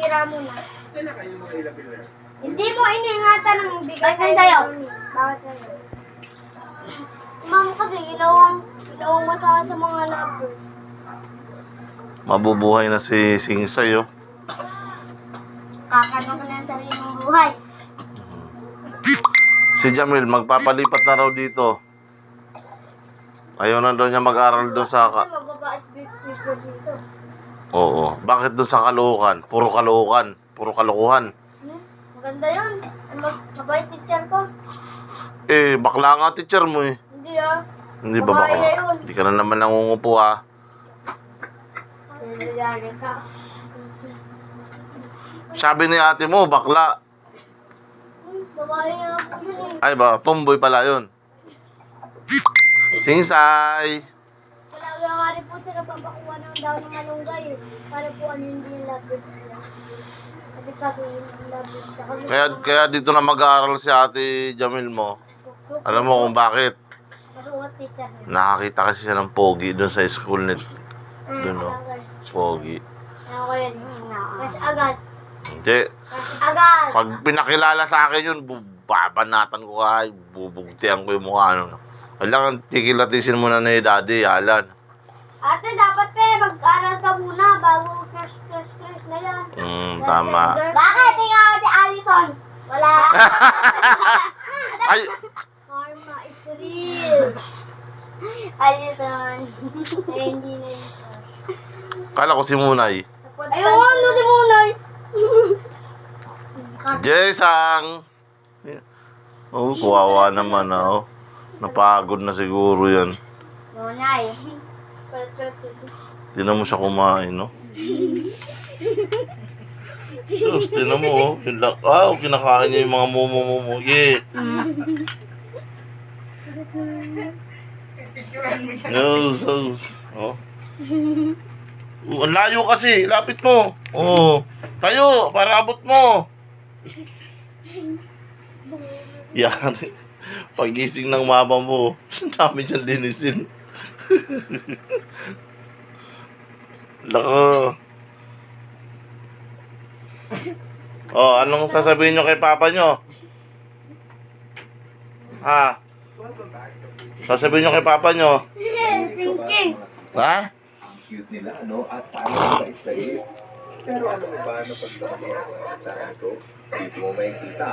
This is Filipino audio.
sira mo na. Hindi mo iningatan ng bigay sa'yo. Bakit sa'yo? Ma'am, kasi ginawang mo sa mga lovers. Mabubuhay na si Singsay, oh. Kakano ko na ang sarili mong buhay. Si Jamil, magpapalipat na raw dito. Ayaw na daw niya mag-aral doon sa... Mababait dito. Oo. Bakit doon sa Caloocan? Puro Caloocan. Puro kalokohan. Maganda yun. Mabait teacher ko. Eh, bakla nga teacher mo eh. Hindi ah. Hindi ba bakla? Hindi ka na naman nangungupo ah. Sabi ni ate mo, bakla. Babae nga po yun eh. Ay ba, tomboy pala yun. Singsay! Talaga nga rin po siya nagpapakuha ng daw ng malunggay eh. Para po ano hindi yung labit sila. Kasi yung labit. Kaya dito na mag-aaral si ate Jamil mo. Alam mo kung bakit? Masuot teacher. Nakakita kasi siya ng pogi doon sa school net. Doon no? Pogi. Ano ko yun? Mas agad. Hindi. Mas agad. Pag pinakilala sa akin yun, babanatan ko kay, bubugtian ko yung mukha. Ano. Kailangan tikilatisin mo na ni Daddy, Alan. Ate, dapat mag-aral ka muna bago crush na yan. Tama. Bakit? Tingnan mo si Allison. Wala. Ay! Karma is real. Allison. Ay, hindi na yun. Kala ko si Munay. Ayun, ano si Munay? Jesang! Oh, kuwawa naman oh. Napagod na siguro yan. Munay. Tinan mo siya kumain, no? Sus, tinan mo, oh. Kinakain niya yung mga momo. Yeah. Sus. Oh. Ang layo kasi. Lapit mo. Oh. Tayo, para abot mo. Yan. Pagising ng mama mo, dami dyan linisin. Lako. Oh, anong sasabihin nyo kay papa nyo? Ha? Sasabihin nyo kay papa nyo? Thinking. Ha? Ang cute nila, no? At paano bait-bait. Pero ano ba, ano pagkakaya sa ito? Dito mo makikita.